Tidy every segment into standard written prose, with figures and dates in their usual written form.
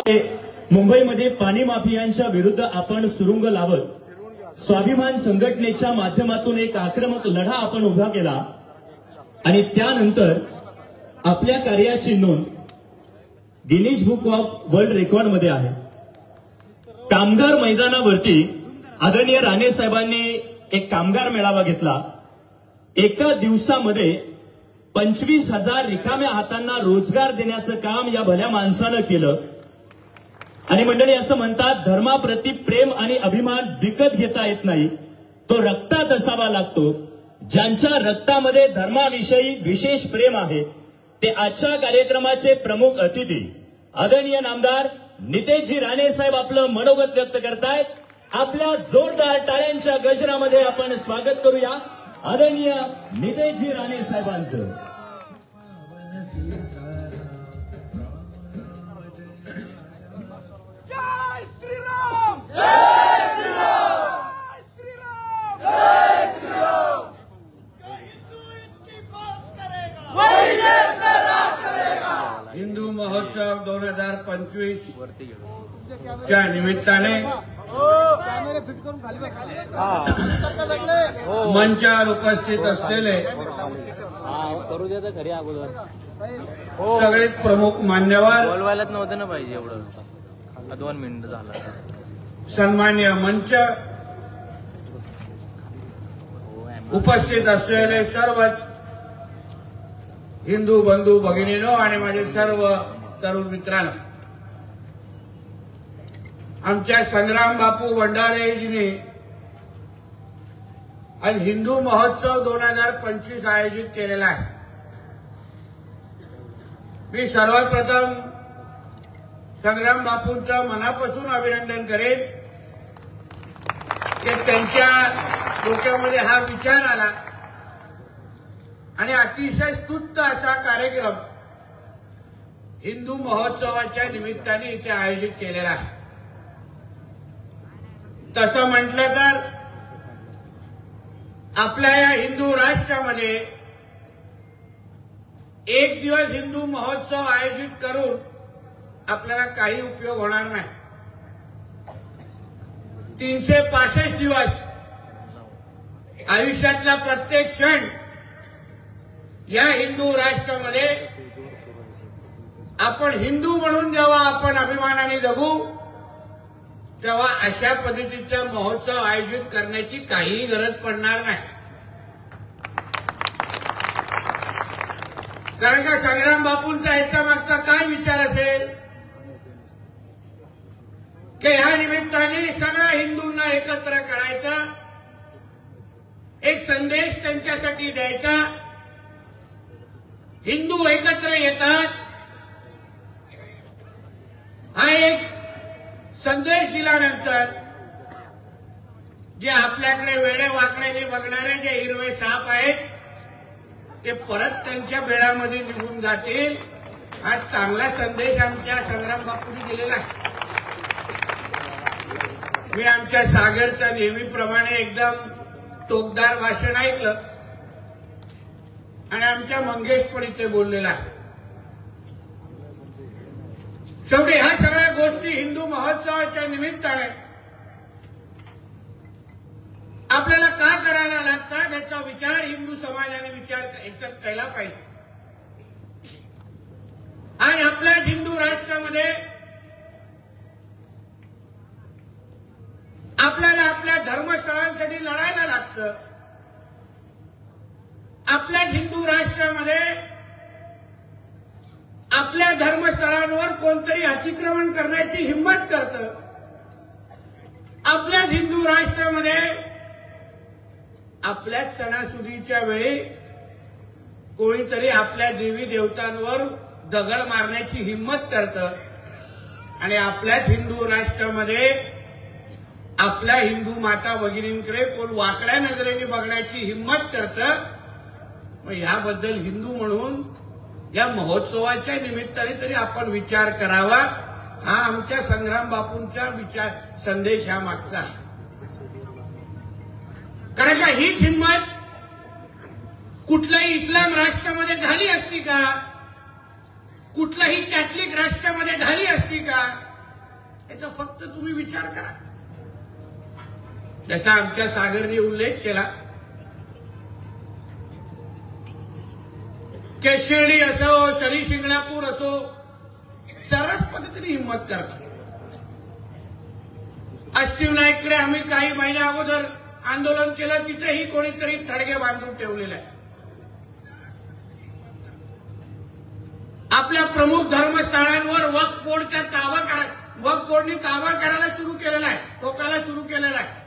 मुंबईमध्ये पाणी माफियांच्या विरुद्ध आपण सुरुंग लावत स्वाभिमान संघटनेच्या माध्यमातून एक आक्रमक लढा आपण उभा केला आणि त्यानंतर आपल्या कार्याची नोंद Guinness book of world record मध्ये आहे। कामगार मैदानावरती आदरणीय राणे साहेबांनी एक कामगार मेळावा घेतला। एका दिवसामध्ये 25,000 रिकाम्या हातांना रोजगार देण्याचं काम या भल्या माणसानं केलं। आणि मंडळी असं म्हणतात, धर्माप्रती प्रेम आणि अभिमान विकत घेता येत नाही, तो रक्तात असावा लागतो। ज्यांच्या रक्तामध्ये धर्माविषयी विशेष प्रेम आहे ते आजच्या कार्यक्रमाचे प्रमुख अतिथी आदरणीय नामदार नितेशजी राणे साहेब आपलं मनोगत व्यक्त करतायत। आपल्या जोरदार टाळ्यांच्या गजरामध्ये आपण स्वागत करूया आदरणीय नितेशजी राणे साहेबांचं। हिंदू महोत्सव 2025 च्या निमित्ताने मंचावर उपस्थित असलेले सगळे प्रमुख मान्यवर, बोलवायलाच नव्हतं ना पाहिजे एवढं 2 मिनिट झालं, सन्मान्य मंच, उपस्थित असलेले सर्वच हिंदू बंधू भगिनीनो आणि माझे सर्व तरुण मित्रांनो, आमच्या संग्राम बापू भंडारेजींनी आज हिंदू महोत्सव 2025 आयोजित केलेला आहे। मी सर्वात प्रथम संग्राम बापूंचं मनापासून अभिनंदन करेन की त्यांच्या डोक्यामध्ये हा विचार आला आणि अतिशय स्तुत्य असा कार्यक्रम हिंदू महोत्सवाच्या निमित्ताने इथे आयोजित केलेला आहे। तसं म्हटलं तर आपल्या या हिंदू राष्ट्रामध्ये एक दिवस हिंदू महोत्सव आयोजित करून आपल्याला काही उपयोग होणार नाही। 365 दिवस आयुष्यातला प्रत्येक क्षण या हिंदू राष्ट्रामध्ये आपण हिंदू म्हणून जेव्हा आपण अभिमानाने जगू तेव्हा अशा पद्धतीचा महोत्सव आयोजित करण्याची काहीही गरज पडणार नाही। कारण का संग्राम बापूंचा याच्या मागचा काय विचार असेल की ह्या निमित्ताने सगळ्या हिंदूंना एकत्र करायचा, एक संदेश त्यांच्यासाठी द्यायचा। हिंदू एकत्र येतात हा एक संदेश दिल्यानंतर जे आपल्याकडे वेडे वाकड्याने बघणारे जे हिरवे साप आहेत ते परत त्यांच्या बेळामध्ये निघून जातील। हा चांगला संदेश आमच्या संग्राम बापूंनी दिलेला आहे। मी आमच्या सागरचं नेहमीप्रमाणे एकदम टोकदार भाषण ऐकलं आणि आमच्या मंगेश पण इथे बोललेला आहे। शेवटी ह्या सगळ्या गोष्टी हिंदू महोत्सवाच्या निमित्ताने आपल्याला का करायला लागतात याचा विचार हिंदू समाजाने याच्यात केला पाहिजे। आणि आपल्या हिंदू राष्ट्रामध्ये आपल्याला आपल्या धर्मस्थळांसाठी लढायला लागतं। आपल्या हिंदू राष्ट्रामध्ये आपल्या धर्मस्थळांवर कोणतरी अतिक्रमण करण्याची हिंमत करतं। आपल्या हिंदू राष्ट्रामध्ये आपल्याच सणासुदीच्या वेळी कोणीतरी आपल्या देवी देवतांवर दगड मारण्याची हिंमत करतं आणि आपल्याच हिंदू राष्ट्रामध्ये आपल्या हिंदू माता भगिनींकडे कोण वाकड्या नजरेने बघण्याची हिंमत करतं। मग ह्याबद्दल हिंदू म्हणून या महोत्सवाच्या निमित्ताने तरी आपण विचार करावा। हा आमच्या संग्राम बापूंचा विचार संदेश हा मागचा। कारण का हीच हिंमत कुठल्याही इस्लाम राष्ट्रामध्ये झाली असती का, कुठल्याही कॅथलिक राष्ट्रामध्ये झाली असती का? याचा फक्त तुम्ही विचार करा. जसा आमच्या सागरने उल्लेख केला की शिर्डी असो, शनी शिंगणापूर असो, सर्वच पद्धतीने हिंमत करतात. अष्टविनायककडे आम्ही काही महिन्या अगोदर आंदोलन केलं, तिथेही कोणीतरी थडगे बांधून ठेवलेले आहे. आपल्या प्रमुख धर्मस्थळांवर वक्फ बोर्डचा वक्फ बोर्डने ताबा करायला सुरू केलेला आहे, ठोकायला सुरू केलेला आहे.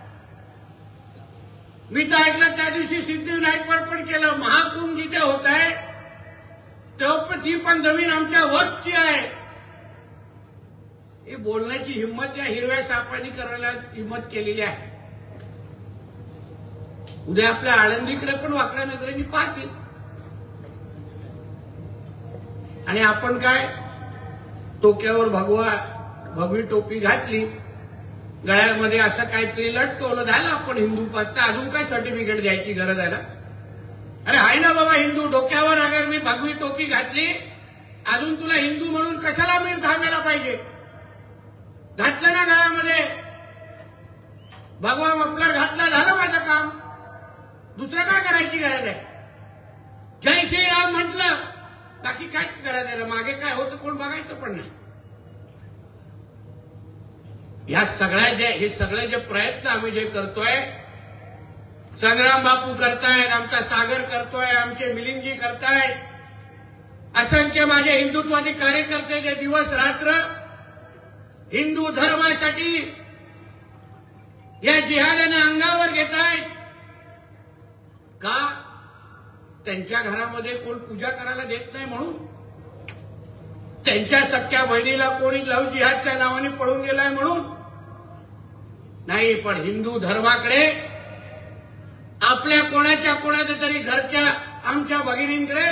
मी तर ऐकलं त्या दिवशी सिद्धिविनायकवर पण केलं. महाकुंभ जिथे होत आहे तेव्हा ती पण जमीन आमच्या वक्फची आहे. हे बोलण्याची हिंमत या हिरव्या सापांनी करायला हिंमत केलेली आहे. उद्या आपल्या आळंदीकडे पण वाकड्या नजरेने पाहतील. आणि आपण काय डोक्यावर भगवी टोपी घातली, गळ्यामध्ये असं काहीतरी लटकवलं, झालं आपण हिंदू पत्ता. अजून काय सर्टिफिकेट द्यायची गरज आहे ना? अरे आहे ना बाबा हिंदू. डोक्यावर अगर मी भगवी टोपी घातली, अजून तुला हिंदू म्हणून कशाला मी थांबायला पाहिजे? घातलं ना गळ्यामध्ये भगवा मफलर घातला, झालं माझं काम. दुसरं काय करायची गरज आहे? जय श्रीराम म्हटलं, बाकी काय करायचं? मागे काय होतं कोण बघायचं पण नाही. या हे सगळे जे प्रयत्न आम्ही जे करतोय, संग्राम बापू करतायत, आमचा सागर करतोय, आमचे मिलिंदजी करतायत, असंख्य माझे हिंदुत्वादी कार्यकर्ते जे दिवस रात्र हिंदू धर्मासाठी या जिहादाने अंगावर घेतायत. का? त्यांच्या घरामध्ये कोण पूजा करायला देत नाही म्हणून? त्यांच्या सख्या बहिणीला कोणी लव्ह जिहादच्या नावाने पळून गेलाय म्हणून? नाही, पण हिंदू धर्माकडे, आपल्या कोणाच्या तरी घरच्या आमच्या भगिनींकडे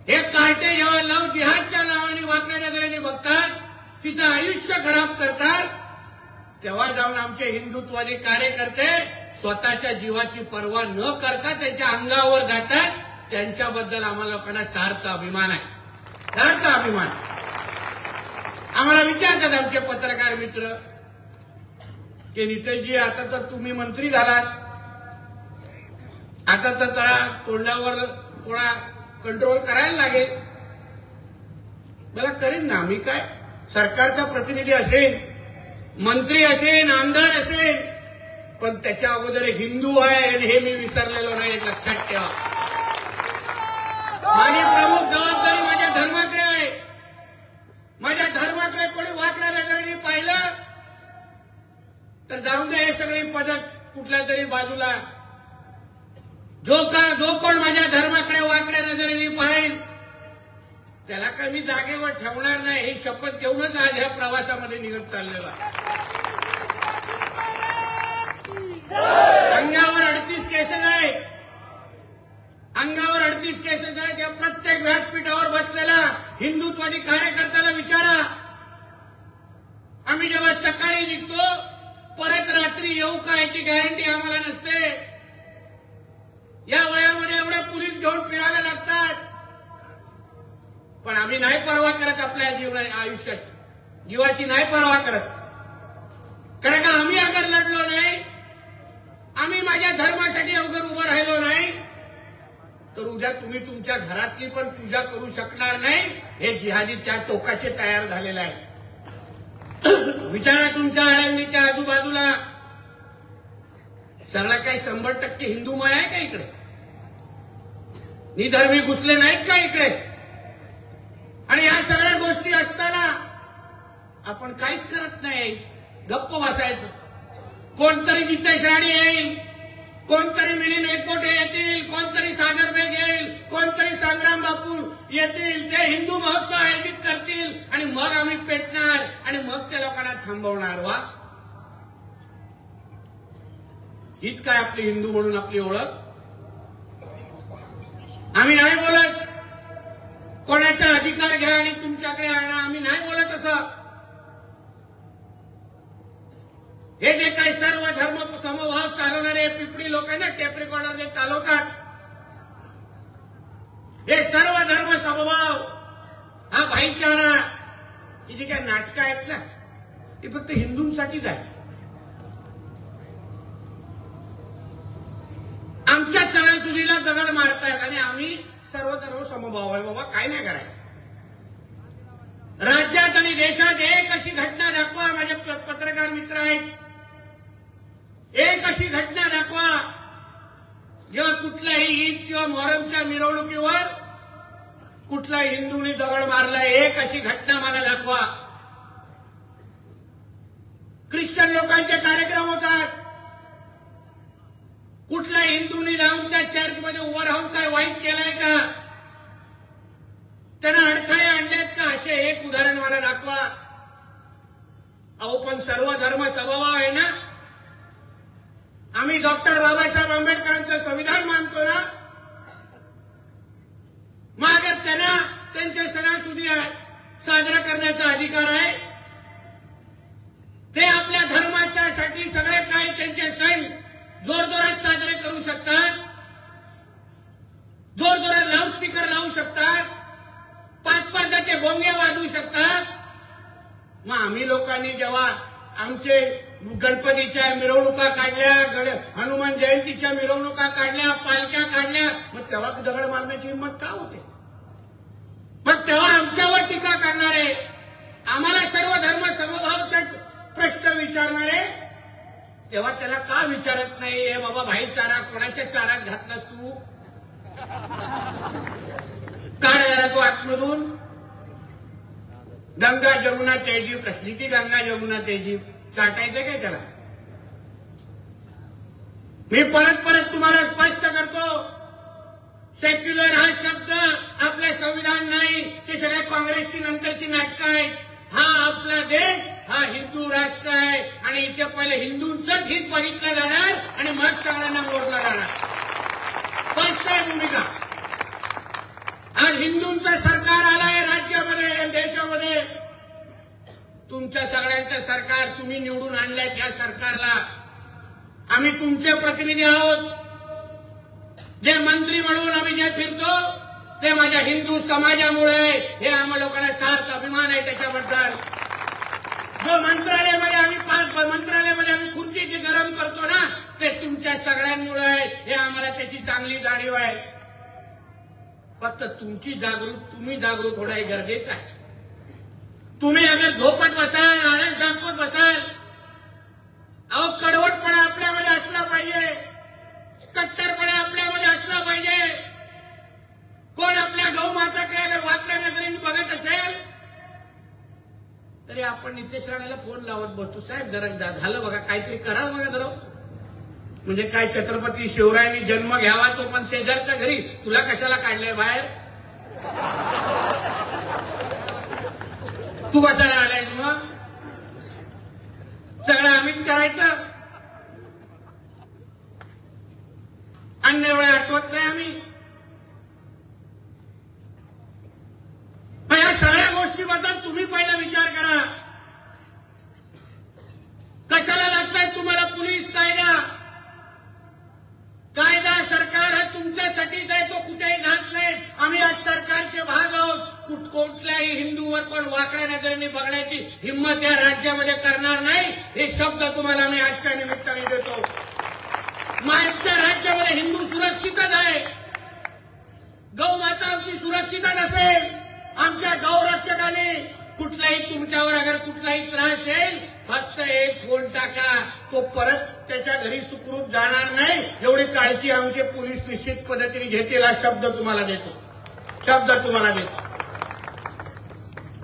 हे कार्टे जेव्हा लव्ह जिहादच्या नावाने वाकड्या नजरेने बघतात, तिचं आयुष्य खराब करतात, तेव्हा जाऊन आमचे हिंदुत्वादी कार्यकर्ते स्वतःच्या जीवाची पर्वा न करता त्यांच्या अंगावर जातात. त्यांच्याबद्दल आम्हाला लोकांना सार्थ अभिमान आहे, सार्थ अभिमान. आम्हाला विचारतात आमचे पत्रकार मित्र की नितेशजी, आता तर तुम्ही मंत्री झालात, आता तर तळा तोंडावर थोडा कंट्रोल करायला लागेल. मला करीन ना, मी काय सरकारचा प्रतिनिधी असेल, मंत्री असेल, आमदार असेल, पण त्याच्या अगोदर हिंदू आहे आणि हे मी विसरलेलो नाही, लक्षात ठेवा. माझी प्रमुख जबाबदारी माझ्या धर्माकडे आहे. माझ्या धर्माकडे कोणी वाकड्या नजरेने पाहिलं तर जाऊन दे हे सगळे पदक कुठल्या तरी बाजूला. जो कोण माझ्या धर्माकडे वाकड्या नजरेने पाहिल त्याला काय मी जागेवर ठेवणार नाही, ही शपथ घेऊनच आज ह्या प्रवासामध्ये निघत चाललेला. अंगावर 38 केसेस आहे, अंगावर 38 केसेस आहे. त्या प्रत्येक व्यासपीठावर बसलेला हिंदुत्वादी कार्यकर्त्याला विचारा, आम्ही जेव्हा सकाळी निघतो परत रात्री येऊ का याची गॅरंटी आम्हाला नसते. या वयामध्ये एवढे पोलीस घेऊन फिरायला लागतात, पण आम्ही नाही पर्वा करत आपल्या जीवाची नाही पर्वा करत. कारण का आम्ही अगर लढलो नाही, आम्ही माझ्या धर्मासाठी अवघड उभं राहिलो नाही, तर उद्या तुम्ही तुमच्या घरातली पण पूजा करू शकणार नाही. हे जिहादी त्या टोकाचे तयार झालेलं आहे. विचारा तुमच्या आळंदीच्या आजूबाजूला सगळं काही 100% हिंदूमय आहे का इकडे? निधर्मी घुसले नाहीत का इकडे? आणि या सगळ्या गोष्टी असताना आपण काहीच करत नाही, गप्प बसायचं. कोणतरी नितेश राणे येईल, कोणतरी मिलिंद एकबोटे येतील, कोणतरी सागर बेग येईल, कोणतरी संग्राम बापू येतील, ते हिंदू महोत्सव आयोजित करतील आणि मग आम्ही पेटणार आणि मग त्या लोकांना थांबवणार. वा, हीच काय आपली हिंदू म्हणून आपली ओळख? आम्ही नाही बोलत कोणाचा अधिकार घ्या आणि तुमच्याकडे आणा, आम्ही नाही बोलत असं. हे जे काही सर्व धर्म समभाव चालवणारे पिपडी लोक आहे ना, टेप रेकॉर्डर जे चालवतात, हे सर्व धर्म समभाव, हा भाईचारा, ही जी काही नाटकं आहेत ना, ती फक्त हिंदूंसाठीच आहे. आमच्या सणासुदीला दगड मारतायत आणि आम्ही सर्व धर्म समभाव आहे. बाबा काय नाही करायचं. राज्यात आणि देशात एक अशी घटना दाखवा, माझे पत्रकार मित्र आहेत, एक अशी घटना दाखवा जेव्हा कुठल्याही ईद किंवा मोहरमच्या मिरवणुकीवर कुठल्याही हिंदूंनी दगड मारलाय. एक अशी घटना मला दाखवा. ख्रिश्चन लोकांचे कार्यक्रम होतात, कुठल्या हिंदूंनी जाऊन त्या चर्चमध्ये उभं राहून काय वाईट केलंय का, त्यांना अडथळे आणलेत का, असे एक उदाहरण मला दाखवा. अहो पण सर्व धर्म समभाव आहे ना. आम्ही डॉक्टर बाबासाहेब आंबेडकरांचं संविधान मानतो ना. मग अगर त्यांना त्यांचे सणासुदी साजरा करण्याचा अधिकार आहे, ते आपल्या धर्माच्यासाठी सगळे काही त्यांचे सण जोरजोरात साजरे करू शकतात, जोरजोरात लाऊडस्पीकर लावू शकतात, 5-5 बोंगे वाजवू शकतात. मग आम्ही लोकांनी जेव्हा आमचे गणपतीच्या मिरवणुका काढल्या, हनुमान जयंतीच्या मिरवणुका काढल्या, पालख्या काढल्या, मग तेव्हा दगड मारण्याची हिंमत का होते? मग तेव्हा आमच्यावर टीका करणारे, आम्हाला सर्व धर्म समभावचा प्रश्न विचारणारे, तेव्हा त्याला का विचारत नाही, हे बाबा भाईचारा कोणाच्या चारात घातलास तू, काढ जरा तू आतमधून. गंगा जमुना तहजीब कसली ती गंगा जमुना तहजीब, चाटायचं काय त्याला? मी परत परत तुम्हाला स्पष्ट करतो, सेक्युलर हा शब्द आपलं संविधान नाही, ते सगळ्या काँग्रेसची नंतरची नाटकं आहेत. हा आपला देश हा हिंदू राष्ट्र आहे आणि इथे पहिले हिंदूंचंच हित बघितलं जाणार आणि मग सगळ्यांना मोडलं जाणार. स्पष्ट आहे भूमिका. आज हिंदूंचं सरकार आलंय राज्यामध्ये, देशामध्ये. तुमच्या सगळ्यांचं सरकार तुम्ही निवडून आणलंय. त्या सरकारला आम्ही तुमचे प्रतिनिधी आहोत. जे मंत्री म्हणून आम्ही जे फिरतो ते माझ्या हिंदू समाजामुळे, हे आम्हा लोकांना सार्थ अभिमान आहे त्याच्याबद्दल. जो मंत्रालयामध्ये आम्ही खुर्ची जी गरम करतो ना, ते तुमच्या सगळ्यांमुळे आहे, हे आम्हाला त्याची चांगली जाणीव आहे. फक्त तुम्ही जागृत होणं हे गरजेचं आहे. तुम्ही अगर झोपत बसाल, आळस दाखवत बसाल, अहो कडवटपणा आपल्यामध्ये असला पाहिजे, कट्टरपणा आपल्यामध्ये असला पाहिजे. कोण आपल्या गौ माताकडे अगर वाटल्या नजरेने बघत असेल तरी आपण नितेश राणेला फोन लावत बसतो, साहेब जरा झालं बघा, काहीतरी करा बघा जरा. म्हणजे काय छत्रपती शिवरायांनी जन्म घ्यावा तो पण शेजारच्या घरी, तुला कशाला काढलंय बाहेर, तू कशाला आलाय? मग सगळं आम्हीच करायचं. अन्य वेळा आठवत नाही आम्ही. या सगळ्या गोष्टीबद्दल तुम्ही पहिला विचार करा. कशाला लागताय तुम्हाला पोलीस कायदा? कायदा सरकार हा तुमच्यासाठीच आहे, तो कुठेही घात नाही. आम्ही आज सरकारचे भाग आहोत. कुठल्याही हिंदूवर कोण वाकड्या नजरेने बघण्याची हिंमत या राज्यामध्ये करणार नाही. हे शब्द तुम्हाला मी आजच्या निमित्ताने देतो. मागच्या राज्यामध्ये हिंदू सुरक्षितच आहे. गौ माता आमची सुरक्षितच असेल. आमच्या गौरक्षकाने कुठलाही तुमच्यावर अगर कुठलाही त्रास येईल, फक्त एक फोन टाका, तो परत त्याच्या घरी सुखरूप जाणार नाही, एवढी काळजी आमचे पोलीस निश्चित पद्धतीने घेतील. हा शब्द तुम्हाला देतो.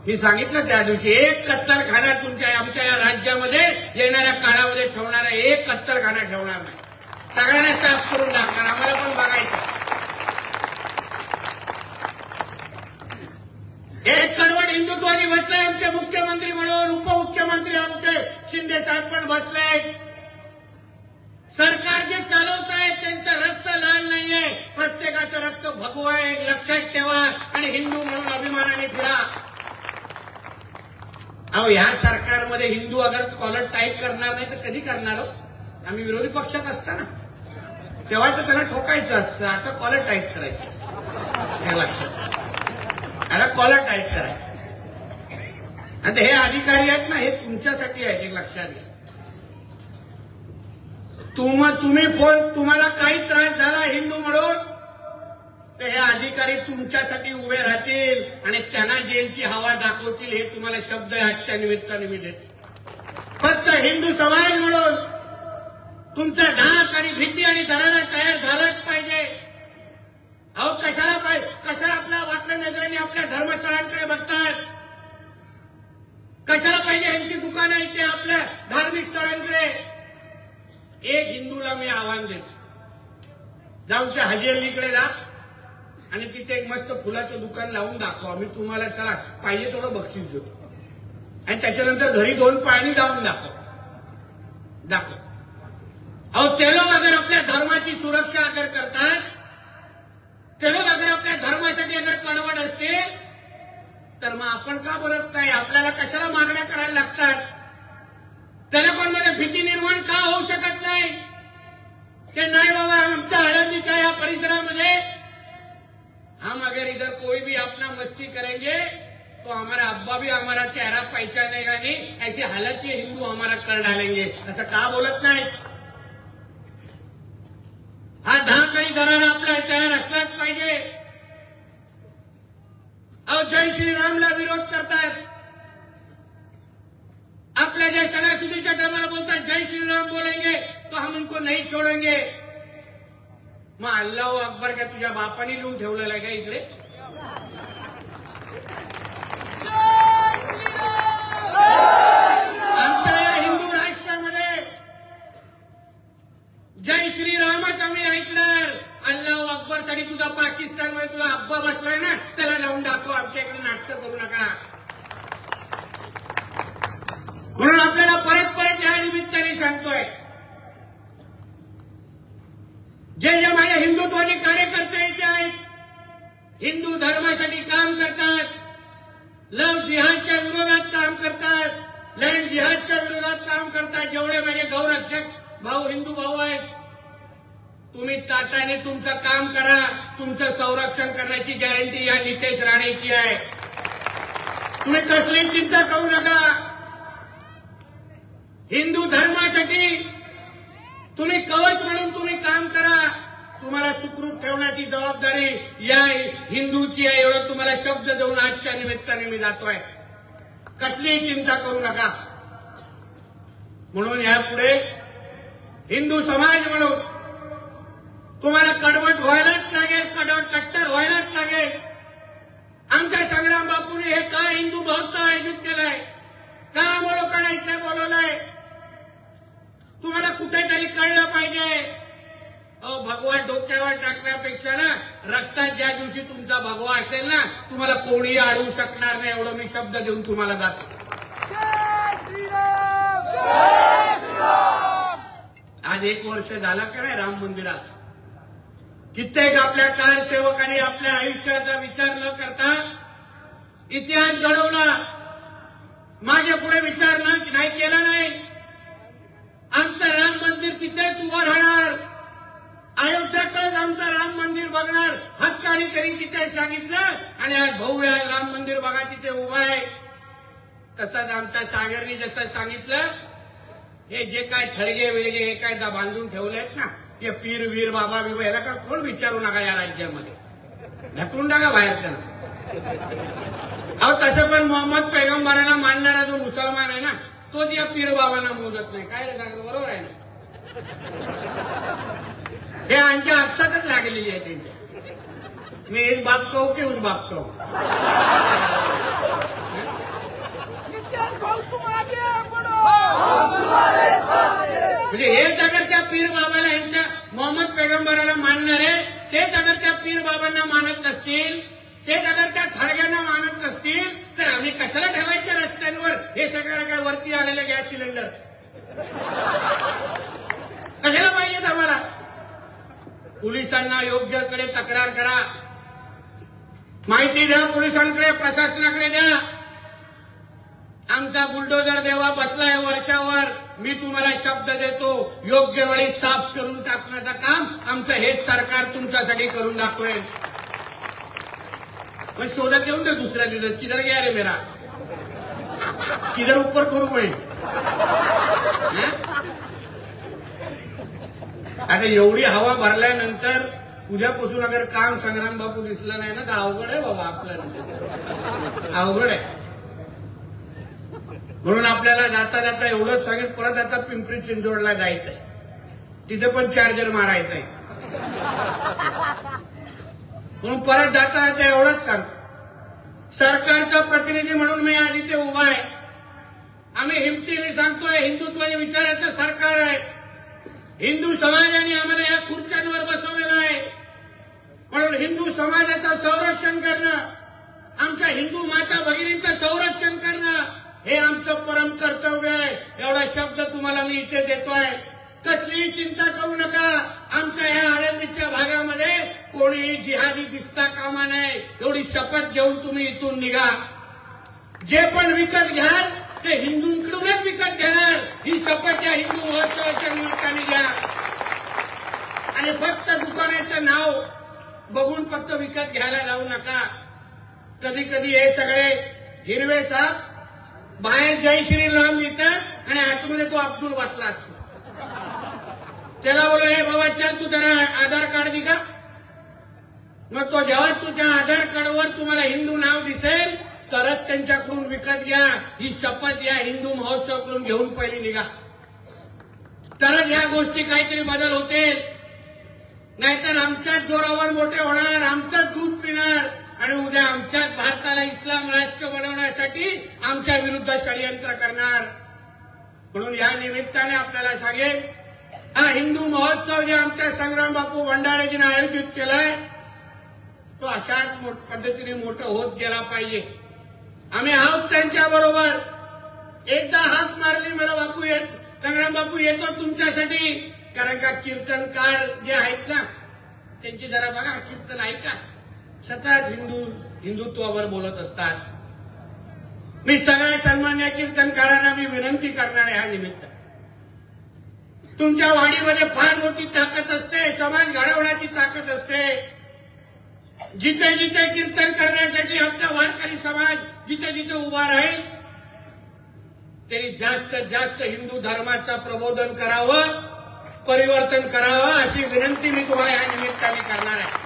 मी सांगितलं त्या दिवशी, एक कत्तलखाना आमच्या या राज्यामध्ये येणाऱ्या काळामध्ये ठेवणारा एक कत्तलखाना ठेवणार नाही. सगळ्यांना साफ करून टाकणार. आम्हाला पण बघायचं. एक कडवट हिंदुत्वादी बसले आमचे मुख्यमंत्री म्हणून, उपमुख्यमंत्री आमचे शिंदे साहेब पण बसले. सरकार जे चालवत आहे त्यांचं रक्त लाल नाहीये, प्रत्येकाचं रक्त भगवं आहे. लक्षात ठेवा आणि हिंदू म्हणून अभिमानाने फिरा. अहो ह्या सरकारमध्ये हिंदू अगर कॉलर टाईट करणार नाही तर कधी करणार? आम्ही विरोधी पक्षात असताना तेव्हा तर त्यांना ठोकायचं असतं, आता कॉलर टाईट करायचं असतं. हे लक्षात, त्याला कॉलर टाईट करायचं. आता हे अधिकारी आहेत ना, हे तुमच्यासाठी आहेत, एक लक्षात घ्या. तुम्ही तुम्हाला काही त्रास झाला हिंदू म्हणून, तर हे अधिकारी तुमच्यासाठी उभे राहतील आणि त्यांना जेलची हवा दाखवतील. हे तुम्हाला शब्द आजच्या निमित्ताने मी देतो. फक्त हिंदू समाज म्हणून तुमचा धाक आणि भीती आणि दरारा तयार झालाच पाहिजे. अहो कशाला आपल्या वाकड्या नजरेने आपल्या धर्मस्थळांकडे बघतात? कशाला पाहिजे यांची दुकानं इथे आपल्या धार्मिक स्थळांकडे? एक हिंदूला मी आव्हान देतो, जाऊन त्या हाजी अलीकडे जा आणि तिथे एक मस्त फुलाचं दुकान लावून दाखवा. मी तुम्हाला चला पाहिजे तेवढं बक्षीस देतो आणि त्याच्यानंतर घरी 2 पायांनी जाऊन दाखव. अहो ते लोक अगर आपल्या धर्माची सुरक्षा अगर करतात, ते लोक अगर आपल्या धर्मासाठी अगर कडवट असते, तर मग आपण का बोलत नाही? आपल्याला कशाला मागण्या करायला लागतात? त्या लोकांमध्ये भीती निर्माण का होऊ शकत नाही? ते नाही बाबा, आमच्या आळंदीच्या या परिसरामध्ये हम अगर इधर कोई भी अपना मस्ती करेंगे तो हमारा अब्बा भी हमारा चेहरा पहचानेगा नहीं, ऐसी हालत के हिंदू हमारा कर डालेंगे. असं का बोलत नाही? हा धाक आणि दरारा आपल्या तयार असलाच पाहिजे. अहो जय श्रीरामला विरोध करतात, आपल्या ज्या सणासुदीच्या टायमाला बोलतात जय श्रीराम बोलेंगे तो हम उनको नहीं छोडेंगे. मग अल्लाह अकबर का तुझ्या बापाने लिहून ठेवलेलं आहे का इकडे? आमच्या या हिंदू राष्ट्रामध्ये जय श्रीरामच आम्ही ऐकणार. अल्लाह अकबरसाठी तुझा पाकिस्तानमध्ये तुझा अब्बा बसलाय ना, त्याला जाऊन दाखव. आमच्या इकडे नाटकं करू नका. म्हणून आपल्याला परत या निमित्ताने सांगतोय, जे माझ्या हिंदुत्वादी कार्यकर्ते इथे आहेत, हिंदू धर्मासाठी काम करतात, लव जिहादच्या विरोधात काम करतात, लँड जिहादच्या विरोधात काम करतात, जेवढे माझे गौरक्षक भाऊ हिंदू भाऊ आहेत, तुम्ही ताटाने तुमचं काम करा. तुमचं संरक्षण करण्याची गॅरंटी या नितेश राणेची आहे. तुम्ही कसली चिंता करू नका. हिंदू धर्मासाठी तुम्ही कवच म्हणून तुम्ही काम करा. तुम्हाला सुखरूप ठेवण्याची जबाबदारी या हिंदूची आहे, एवढं तुम्हाला शब्द देऊन आजच्या निमित्ताने मी जातोय. कसलीही चिंता करू नका. म्हणून यापुढे हिंदू समाज म्हणून तुम्हाला कडवट व्हायलाच लागेल, कट्टर व्हायलाच लागेल. आमच्या संग्राम बापूंनी हे का हिंदू महोत्सव आयोजित केलाय? का आम्हा लोकांना इथे बोलवलंय? तुम्हाला कुठेतरी कळलं पाहिजे. अहो भगवा डोक्यावर टाकण्यापेक्षा ना, रक्तात ज्या दिवशी तुमचा भगवा असेल ना, तुम्हाला कोणीही अडवू शकणार नाही, एवढं मी शब्द देऊन तुम्हाला जातो. आज 1 वर्ष झालं का नाही राम मंदिरात? कित्येक आपल्या कारसेवकांनी आपल्या आयुष्याचा विचार न करता इतिहास घडवला, मागे पुढे विचार नाही केला नाही. आमचं राम मंदिर तिथेच उभं राहणार, अयोध्याकडेच आमचं राम मंदिर बघणार, हक्कानी तरी तिथे सांगितलं. आणि आज भव्य राम मंदिर बघा तिथे उभं आहे. तसंच आमच्या सागरनी जसं सांगितलं, हे जे काय थळगे विळगे हे काय बांधून ठेवलेत ना, हे पीर वीर बाबा बिबा याला का कोण विचारू नका या राज्यामध्ये, ढकलून टाका बाहेर त्यांना. अहो तसं पण मोहम्मद पैगंबराला मानणारा जो मुसलमान आहे ना, तोच या पीर बाबांना मोजत नाही. काय रे सांगतो, बरोबर आहे ना? हे आमच्या हातातच लागलेली आहे त्यांच्या. मी एक बाप कहू की उस बाप कहू. म्हणजे हेच अगर त्या पीर बाबाला यांच्या मोहम्मद पैगंबराला मानणारे तेच अगर त्या पीर बाबांना मानत नसतील, तेच अगर त्या थडग्यांना मानत नसतील, तर आम्ही कशाला ठेवायच्या रस्त्यांवर हे सगळं काय वरती आलेले गॅस सिलेंडर? कशाला पाहिजेत आम्हाला? पोलिसांना योग्यकडे तक्रार करा, माहिती द्या पोलिसांकडे, प्रशासनाकडे द्या. आमचा बुलडोजर देवा बसलाय वर्षावर. मी तुम्हाला शब्द देतो, योग्य वेळी साफ करून टाकण्याचं काम आमचं हेच सरकार तुमच्यासाठी करून दाखवेल. पण शोधत येऊन दे दुसऱ्या दिवशी, किधर गया रे मेरा? किधर ऊपर करू पडेल. आता एवढी हवा भरल्यानंतर उद्यापासून अगर काम संग्राम बापू दिसलं नाही ना तर अवघड आहे बाबा, आपल्याला अवघड आहे. म्हणून आपल्याला जाता जाता एवढंच सांगेल, परत आता पिंपरी चिंचवडला जायचंय, तिथे पण चार्जर मारायचंय. म्हणून परत जाता जाता एवढंच सांग, सरकारचा प्रतिनिधी म्हणून मी आज इथे उभा आहे. आम्ही हिमतीने सांगतोय, हिंदुत्वाने विचारायचं सरकार आहे. हिंदू समाजाने आम्हाला या खुर्च्यांवर बसवलेलं आहे. म्हणून हिंदू समाजाचं संरक्षण करणं, आमच्या हिंदू माता भगिनींचं संरक्षण करणं हे आमचं परम कर्तव्य आहे. एवढा शब्द तुम्हाला मी इथे देतोय. कसलीही चिंता करू नका. आमच्या ह्या आळंदीच्या भागामध्ये कोणीही जिहादी दिसता कामा नये, एवढी शपथ घेऊन तुम्ही इथून निघा. जे पण विकत घ्याल ते हिंदूंकडूनच विकत घेणार, ही शपथ या हिंदू महोत्सवाच्या निमित्ताने घ्या. आणि फक्त दुकानाचं नाव बघून फक्त विकत घ्यायला जाऊ नका. कधी कधी हे सगळे हिरवे साप बाहेर जय श्रीराम लिहितात आणि आतमध्ये तो अब्दुल बसला असतो. त्याला बोलो, हे बाबा चल तू जरा आधार कार्ड दे का. मग तो जेव्हा तुझ्या आधार कार्डवर तुम्हाला हिंदू नाव दिसेल तरच त्यांच्याकडून विकत घ्या. ही शपथ या हिंदू महोत्सवाकडून घेऊन पहिली निघा, तरच या गोष्टी काहीतरी बदल होतील. नाहीतर आमच्याच जोरावर मोठे होणार, आमचंच दूध पिणार आणि उद्या आमच्याच भारताला इस्लाम राष्ट्र बनवण्यासाठी आमच्या विरुद्ध षडयंत्र करणार. म्हणून या निमित्ताने आपल्याला सांगेन, हा हिंदू महोत्सव जे आमच्या संग्राम बापू भंडारेजीने आयोजित केलाय तो अशाच पद्धतीने मोठं होत गेला पाहिजे. आम्ही आहोत त्यांच्या बरोबर. एकदा हाक मारली, मला बापू संग्राम बापू येतो तुमच्यासाठी. कारण का कीर्तनकार जे आहेत ना त्यांची जरा बघा कीर्तन ऐका, सतत हिंदुत्वावर बोलत असतात. मी सगळ्या सन्मान्य कीर्तनकारांना मी विनंती करणार आहे, हा निमित्त तुमच्या वाडीमध्ये फार मोठी ताकद असते, समाज घडवण्याची ताकद असते. जिथे जिथे कीर्तन करण्यासाठी आमचा वारकरी समाज जिथे जिथे उभा राहील त्यांनी जास्तीत जास्त हिंदू धर्माचं प्रबोधन करावं, परिवर्तन करावं अशी विनंती मी तुम्हाला या निमित्ताने करणार आहे.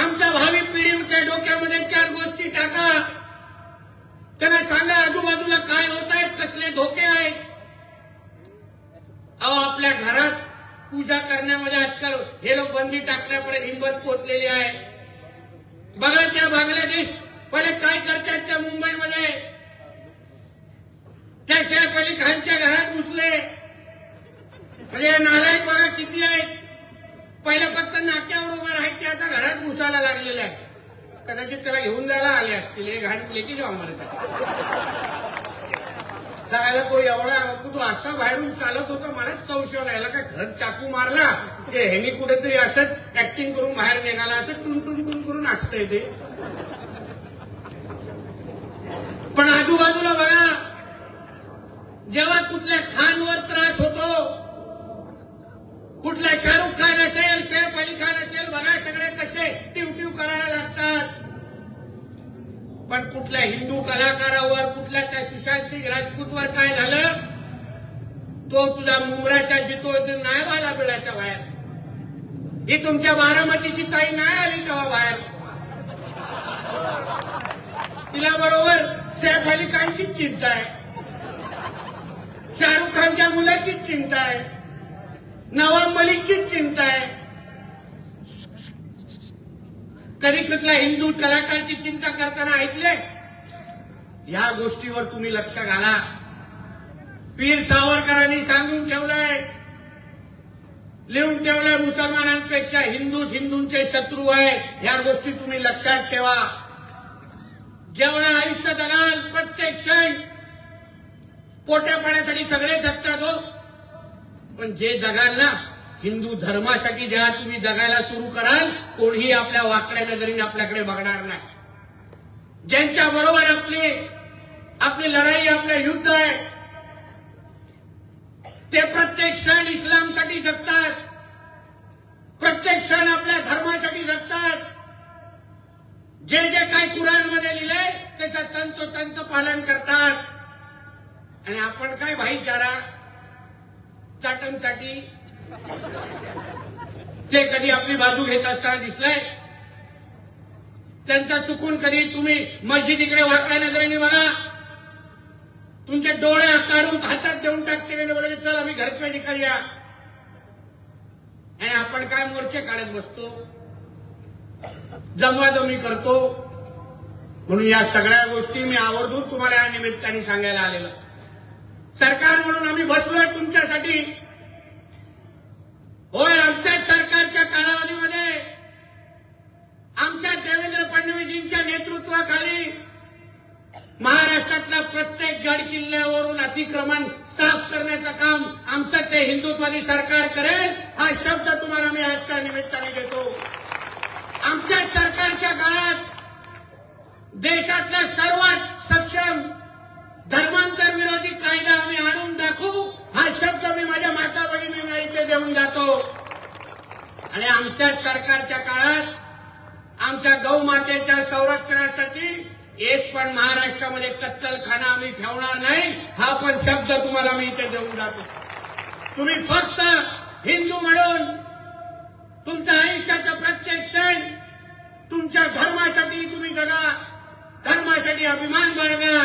आमच्या भावी पिढीच्या डोक्यामध्ये 4 गोष्टी टाका. त्यांना सांगा आजूबाजूला काय होत आहे, कसले धोके आहेत. अहो, आपल्या घरात पूजा करण्यामध्ये आजकाल हे लोक बंदी टाकल्यापर्यंत हिंमत पोचलेली आहे. बघा त्या बांगलादेश पहिले काय करतात, त्या मुंबईमध्ये त्या सैफ अली खानच्या घरात घुसले. म्हणजे नालायक बघा किती आहेत. पहिलं फक्त नाक्यावर उभं राहायचे, आता घरात घुसायला लागलेलं आहे. कदाचित त्याला घेऊन जायला आले असतील, हे घाणी लेकी जाऊ आम्हाला सांगायला. तो एवढा तो असा बाहेरून चालत होता, मलाच संशय यायला काय घरात चाकू मारला की ह्यांनी कुठेतरी असंच ऍक्टिंग करून बाहेर निघाला, असं टून टून टून करून नाचतंय ते. पण आजूबाजूला बघा, जेव्हा कुठल्या खानवर त्रास होतो, कुठला शाहरुख खान असेल, सैफ अली खान असेल, बघा सगळे कसे टिवटिव करायला लागतात. पण कुठल्या हिंदू कलाकारावर, कुठल्या त्या सुशांत सिंग राजपूतवर काय झालं, तो तुझा मुंबराच्या जितो नाही आला बिळाच्या बाहेर. ही तुमच्या बारामतीची ताई नाही आली तेव्हा बाहेर. तिला बरोबर सैफ अली खानचीच चिंता आहे, शाहरुख खानच्या मुलाचीच चिंता आहे, नवाब मलिकचीच चिंता आहे. कधी कुठल्या हिंदू कलाकारची चिंता करताना ऐकले? या गोष्टीवर तुम्ही लक्ष घाला. वीर सावरकरांनी सांगून ठेवलंय, लिहून ठेवलंय, मुसलमानांपेक्षा हिंदूंचे शत्रू आहे. या गोष्टी तुम्ही लक्षात ठेवा. जेवढं आयुष्य जगाल, प्रत्येक क्षण पोट्या पाण्यासाठी सगळे जगतात हो, पण जे जगाल ना हिंदू धर्मासाठी जेव्हा तुम्ही जगायला सुरू कराल, कोणीही आपल्या वाकड्या नजरेने आपल्याकडे बघणार नाही. ज्यांच्या बरोबर आपली लढाई, आपलं युद्ध आहे, ते प्रत्येक क्षण इस्लामसाठी जगतात, प्रत्येक क्षण आपल्या धर्मासाठी जगतात. जे जे काही कुराणमध्ये लिहिलंय त्याचं तंतोतंत पालन करतात. आणि आपण काय भाईचारा चाटणसाठी ते कधी आपली बाजू घेत असताना दिसलंय? त्यांचा चुकून कधी तुम्ही मस्जिदीकडे वाकड्या नजरेने बघा, तुमचे डोळे काढून हातात देऊन टाकते बघा, चल आम्ही घर पे निघूया. आणि आपण काय मोर्चे काढत बसतो, जमवाजमी करतो. म्हणून या सगळ्या गोष्टी मी आवर्जून तुम्हाला या निमित्ताने सांगायला आलेलं. सरकार म्हणून आम्ही बसलोय तुमच्यासाठी. होय, आमच्या सरकारच्या कालावधीमध्ये आमच्या देवेंद्र फडणवीसजींच्या नेतृत्वाखाली महाराष्ट्रातल्या प्रत्येक गड किल्ल्यावरून अतिक्रमण साफ करण्याचं काम आमचं ते हिंदुत्ववादी सरकार करेल, हा शब्द तुम्हाला मी आजच्या निमित्ताने देतो. आमच्या सरकारच्या काळात देशातला सर्वात सक्षम धर्मांतर विरोधी कायदा आम्ही आणून दाखवू, हा शब्द मी माझ्या माता भगिनींना इथे देऊन जातो. आणि आमच्या सरकारच्या काळात आमच्या गौमातेच्या संरक्षणासाठी एक पण महाराष्ट्रामध्ये कत्तलखाना आम्ही ठेवणार नाही, हा पण शब्द तुम्हाला मी इथे देऊन जातो. तुम्ही फक्त हिंदू म्हणून तुमच्या आयुष्याचा प्रत्येक क्षण तुमच्या धर्मासाठी तुम्ही जगा, धर्मासाठी अभिमान बाळगा.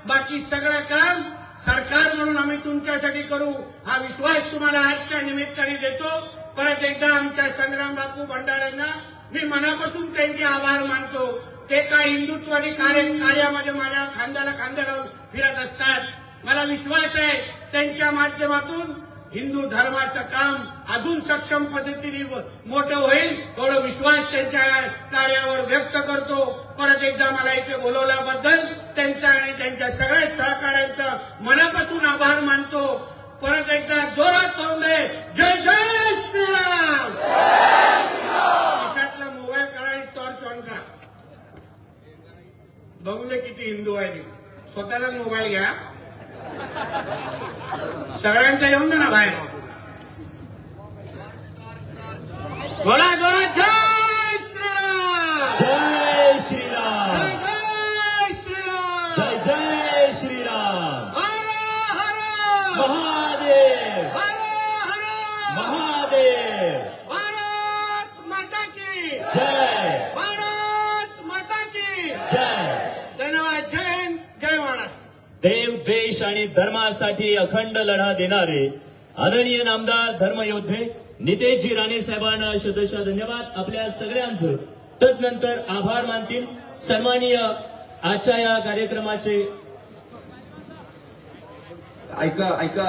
बाकी सगळं काम सरकार म्हणून आम्ही तुमच्यासाठी करू, हा विश्वास तुम्हाला आजच्या निमित्ताने देतो. परत एकदा आमच्या संग्राम बापू भंडाऱ्यांना मी मनापासून त्यांचे आभार मानतो. ते काय हिंदुत्वादी कार्यामध्ये माझ्या खांद्याला फिरत असतात. मला विश्वास आहे त्यांच्या माध्यमातून हिंदू धर्माचं काम अजून सक्षम पद्धतीने मोठं होईल, एवढा विश्वास त्यांच्या कार्यावर व्यक्त करतो. परत एकदा मला इथे बोलवल्याबद्दल त्यांचा आणि त्यांच्या सगळ्या सहकाऱ्यांचा मनापासून आभार मानतो. परत एकदा जोरात होऊन दे, जय जय श्रीराम. देशातला मोबाईल काढा आणि टॉर्च ऑन करा, बघू दे किती हिंदू आहे. स्वतःलाच मोबाईल घ्या, सगळ्यांचा येऊन दे ना बाहेर. बोला जोरात, जय श्रीराम, जय श्रीराम, जय श्रीराम, जय जय श्रीराम. हर हर महादेव, हर हर महादेव. भारत माता की जय, भारत माता की जय. धन्यवाद. जय हिंद, जय महाराष्ट्र. देव, देश आणि धर्मासाठी अखंड लढा देणारे आदरणीय नामदार धर्मयोद्धे नितेशजी राणे साहेबांना शतशः धन्यवाद. आपल्या सगळ्यांचं तदनंतर आभार मानतील सन्माननीय आजच्या या कार्यक्रमाचे ऐका